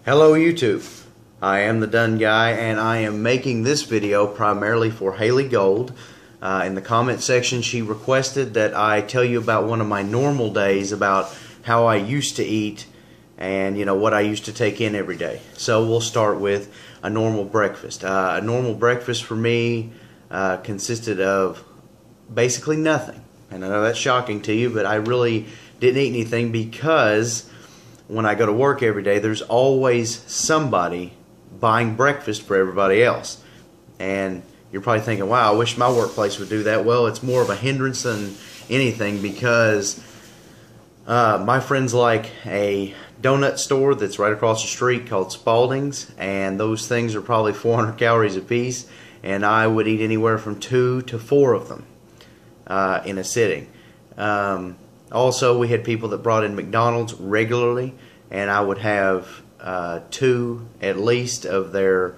Hello YouTube, I am the Done Guy and I am making this video primarily for Hayley Gold. In the comment section she requested that I tell you about one of my normal days, about how I used to eat and what I used to take in every day. So we'll start with a normal breakfast. A normal breakfast for me consisted of basically nothing. And I know that's shocking to you, but I really didn't eat anything because when I go to work every day, there's always somebody buying breakfast for everybody else. And you're probably thinking, wow, I wish my workplace would do that. Well, it's more of a hindrance than anything because my friends like a donut store that's right across the street called Spalding's, and those things are probably 400 calories a piece, and I would eat anywhere from 2 to 4 of them in a sitting. Also, we had people that brought in McDonald's regularly, and I would have 2 at least of their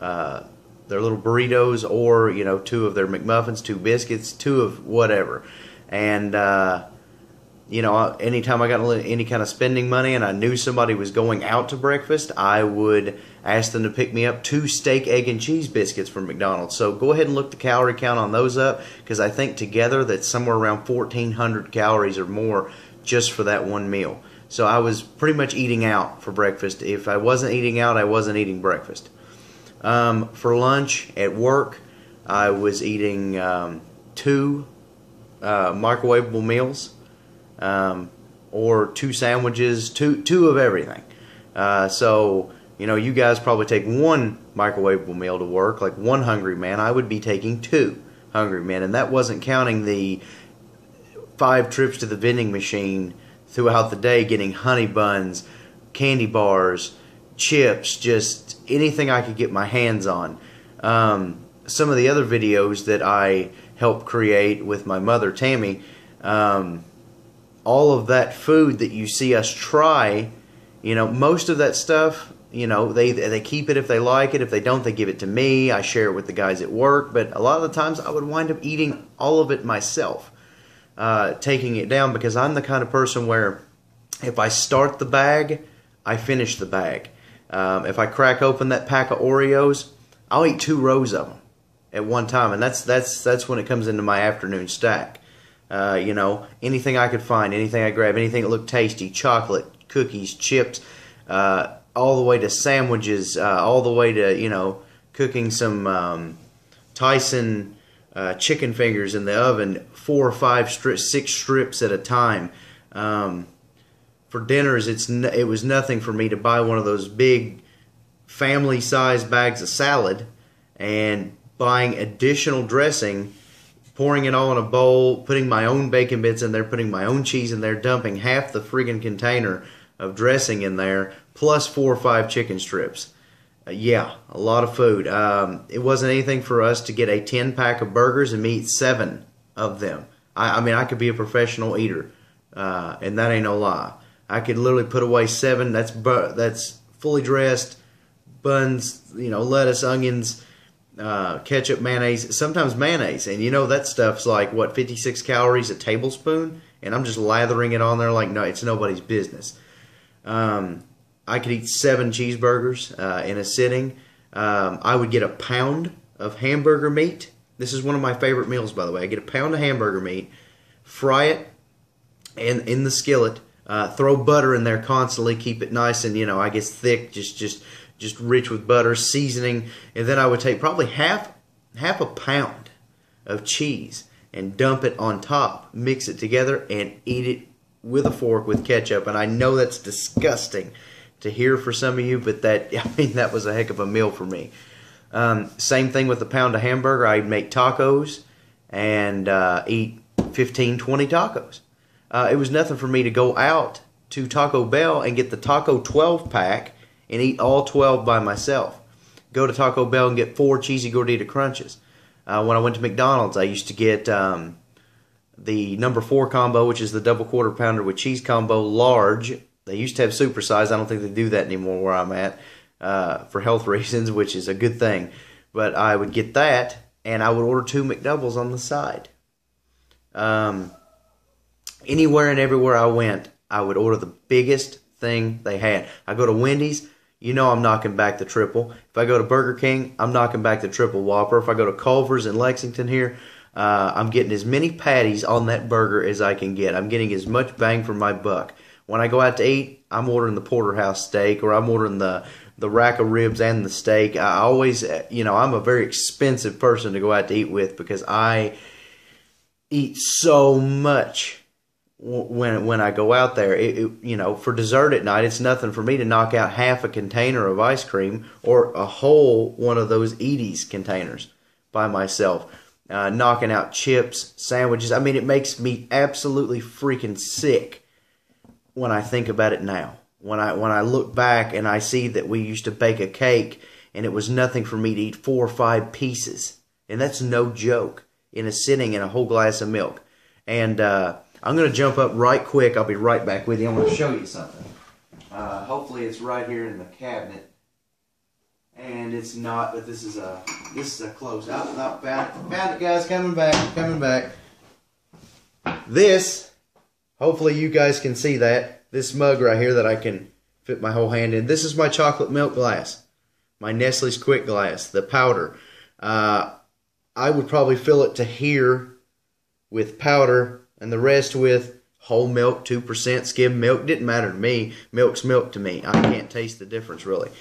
little burritos, or 2 of their McMuffins, 2 biscuits, 2 of whatever. And anytime I got any kind of spending money and I knew somebody was going out to breakfast, I would ask them to pick me up 2 steak, egg, and cheese biscuits from McDonald's. So go ahead and look the calorie count on those up, because I think together that's somewhere around 1,400 calories or more just for that one meal. So I was pretty much eating out for breakfast. If I wasn't eating out, I wasn't eating breakfast. For lunch at work, I was eating 2 microwavable meals, or 2 sandwiches, two of everything. So you guys probably take 1 microwavable meal to work, like one Hungry Man. I would be taking 2 Hungry Men, and that wasn't counting the 5 trips to the vending machine throughout the day, getting honey buns, candy bars, chips, just anything I could get my hands on. Some of the other videos that I helped create with my mother, Tammy, all of that food that you see us try, most of that stuff, they keep it if they like it. If they don't, they give it to me. I share it with the guys at work. But a lot of the times I would wind up eating all of it myself, taking it down, because I'm the kind of person where if I start the bag, I finish the bag. If I crack open that pack of Oreos, I'll eat 2 rows of them at one time, and that's when it comes into my afternoon stack. Anything I could find, anything I grab, anything that looked tasty, chocolate, cookies, chips, all the way to sandwiches, all the way to, cooking some Tyson chicken fingers in the oven, 4 or 5 strips, 6 strips at a time. For dinners, it was nothing for me to buy one of those big family-sized bags of salad and buying additional dressing, pouring it all in a bowl, putting my own bacon bits in there, putting my own cheese in there, dumping half the friggin' container of dressing in there, plus 4 or 5 chicken strips. Yeah, a lot of food. It wasn't anything for us to get a 10-pack of burgers and me eat 7 of them. I mean, I could be a professional eater, and that ain't no lie. I could literally put away 7. That's fully dressed buns, lettuce, onions, ketchup, mayonnaise, sometimes mayonnaise, and that stuff's like, what, 56 calories a tablespoon, and I'm just lathering it on there like, no, it's nobody's business. I could eat 7 cheeseburgers in a sitting. I would get a pound of hamburger meat. This is one of my favorite meals, by the way. I get a pound of hamburger meat, fry it in the skillet, throw butter in there constantly, keep it nice and I guess thick, just rich with butter, seasoning, and then I would take probably half a pound of cheese and dump it on top, mix it together, and eat it with a fork with ketchup. And I know that's disgusting to hear for some of you, but that was a heck of a meal for me. Same thing with a pound of hamburger. I'd make tacos and eat 15, 20 tacos. It was nothing for me to go out to Taco Bell and get the Taco 12-pack and eat all 12 by myself. Go to Taco Bell and get 4 cheesy gordita crunches. When I went to McDonald's, I used to get the number 4 combo, which is the double quarter pounder with cheese combo, large. They used to have supersize. I don't think they do that anymore where I'm at, for health reasons, which is a good thing. But I would get that, and I would order 2 McDoubles on the side. Anywhere and everywhere I went, I would order the biggest thing they had. I go to Wendy's, you know I'm knocking back the triple. If I go to Burger King, I'm knocking back the triple Whopper. If I go to Culver's in Lexington here, I'm getting as many patties on that burger as I can get. I'm getting as much bang for my buck. When I go out to eat, I'm ordering the porterhouse steak, or I'm ordering the rack of ribs and the steak. I always, I'm a very expensive person to go out to eat with because I eat so much when I go out there. For dessert at night, it's nothing for me to knock out half a container of ice cream or a whole one of those Edie's containers by myself. Knocking out chips, sandwiches. I mean, it makes me absolutely freaking sick when I think about it now. When I look back and I see that we used to bake a cake and it was nothing for me to eat 4 or 5 pieces. And that's no joke. In a sitting in a whole glass of milk. And I'm going to jump up right quick. I'll be right back with you. I'm going to show you something. Hopefully it's right here in the cabinet. And it's not, but this is a close. Found it, guys. Coming back. This, hopefully you guys can see that. This mug right here that I can fit my whole hand in. This is my chocolate milk glass. My Nestle's Quick glass, the powder. I would probably fill it to here with powder and the rest with whole milk, 2% skim milk. Didn't matter to me. Milk's milk to me. I can't taste the difference really.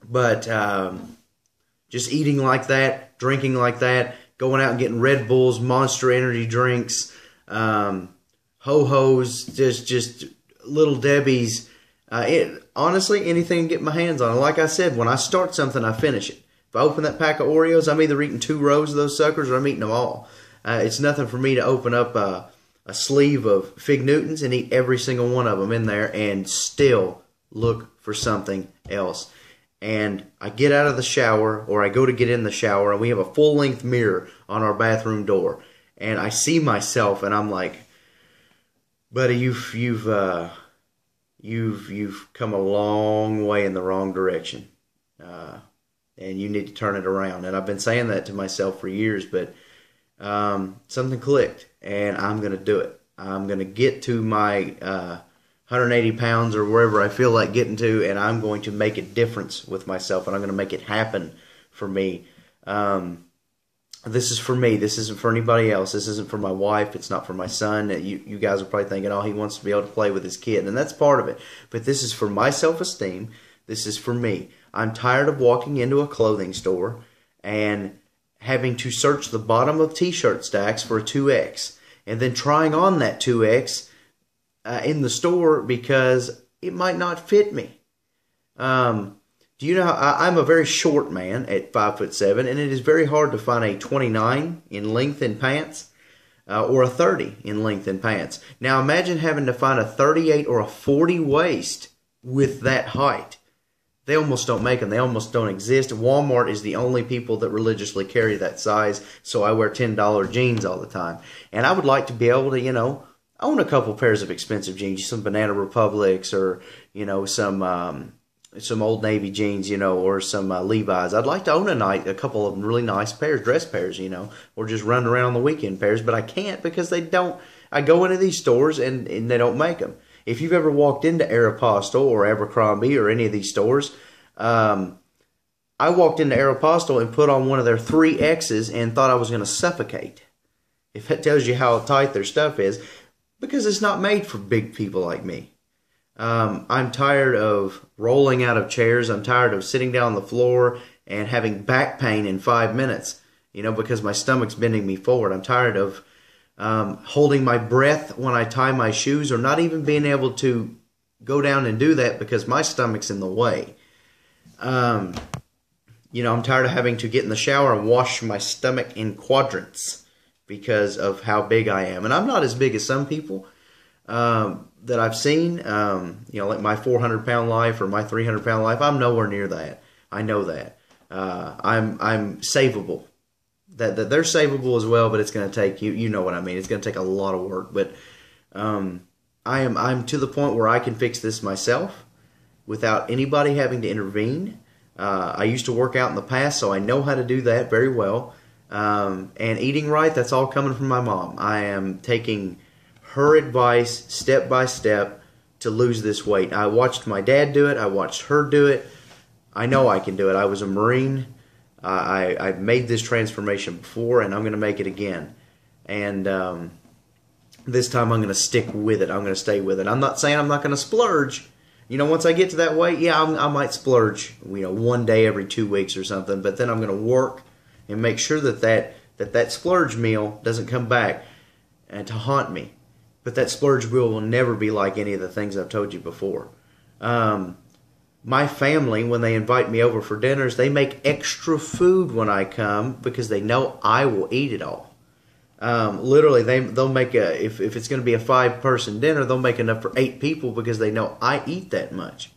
But just eating like that, drinking like that, going out and getting Red Bulls, Monster Energy drinks, Ho-Hos, just Little Debbie's. Honestly, anything to get my hands on. Like I said, when I start something, I finish it. If I open that pack of Oreos, I'm either eating 2 rows of those suckers or I'm eating them all. It's nothing for me to open up a sleeve of Fig Newtons and eat every single one of them in there and still look for something else. And I get out of the shower, or I go to get in the shower, and we have a full-length mirror on our bathroom door. And I see myself, and I'm like, buddy, you've come a long way in the wrong direction. And you need to turn it around. And I've been saying that to myself for years, but something clicked, and I'm going to do it. I'm going to get to my 180 pounds or wherever I feel like getting to, and I'm going to make a difference with myself, and I'm going to make it happen for me. This is for me. This isn't for anybody else. This isn't for my wife. It's not for my son. You guys are probably thinking, oh, he wants to be able to play with his kid, and that's part of it. But this is for my self-esteem. This is for me. I'm tired of walking into a clothing store and having to search the bottom of t-shirt stacks for a 2X and then trying on that 2X in the store because it might not fit me. Do you know how I'm a very short man at 5'7", and it is very hard to find a 29 in length in pants or a 30 in length in pants. Now imagine having to find a 38 or a 40 waist with that height. They almost don't make them. They almost don't exist. Walmart is the only people that religiously carry that size, so I wear $10 jeans all the time. And I would like to be able to, own a couple pairs of expensive jeans, some Banana Republics or, some Old Navy jeans, or some Levi's. I'd like to own a couple of really nice pairs, dress pairs, or just run around on the weekend pairs, but I can't because they don't. I go into these stores and they don't make them. If you've ever walked into Aeropostale or Abercrombie or any of these stores, I walked into Aeropostale and put on one of their 3Xs and thought I was going to suffocate. If that tells you how tight their stuff is, because it's not made for big people like me. I'm tired of rolling out of chairs. I'm tired of sitting down on the floor and having back pain in 5 minutes, because my stomach's bending me forward. I'm tired of holding my breath when I tie my shoes, or not even being able to go down and do that because my stomach's in the way. I'm tired of having to get in the shower and wash my stomach in quadrants because of how big I am. And I'm not as big as some people that I've seen, like my 400-pound life or my 300-pound life. I'm nowhere near that. I know that. I'm savable. That they're savable as well, but it's going to take, you know what I mean. It's going to take a lot of work, but I'm to the point where I can fix this myself without anybody having to intervene. I used to work out in the past, so I know how to do that very well. And eating right, that's all coming from my mom. I am taking her advice step by step to lose this weight. I watched my dad do it. I watched her do it. I know I can do it. I was a Marine. I made this transformation before, and I'm going to make it again. And this time I'm going to stick with it. I'm going to stay with it. I'm not saying I'm not going to splurge. You know, once I get to that weight, yeah, I might splurge, you know, one day every 2 weeks or something. But then I'm going to work and make sure that splurge meal doesn't come back and to haunt me. But that splurge meal will never be like any of the things I've told you before. My family, when they invite me over for dinners, they make extra food when I come because they know I will eat it all. Literally, they'll make if it's going to be a 5-person dinner, they'll make enough for 8 people because they know I eat that much.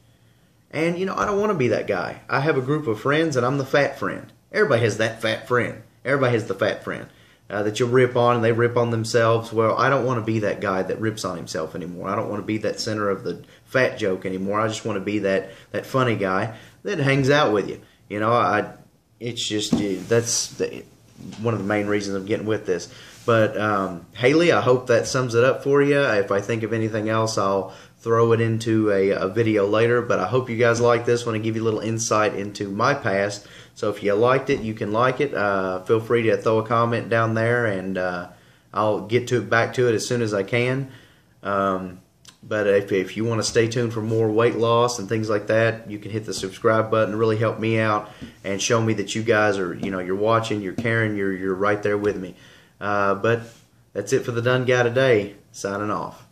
And, you know, I don't want to be that guy. I have a group of friends, and I'm the fat friend. Everybody has that fat friend. Everybody has the fat friend that you'll rip on, and they rip on themselves. Well, I don't want to be that guy that rips on himself anymore. I don't want to be that center of the fat joke anymore. I just want to be that funny guy that hangs out with you. You know, it's just that's one of the main reasons I'm getting with this. But Hayley, I hope that sums it up for you. If I think of anything else, I'll throw it into a video later. But I hope you guys like this one and give you a little insight into my past. So if you liked it, you can like it. Feel free to throw a comment down there, and I'll get back to it as soon as I can. But if you want to stay tuned for more weight loss and things like that, you can hit the subscribe button to really help me out and show me that you guys are, you know, you're watching, you're caring, you're right there with me. But that's it for the Done Guy today. Signing off.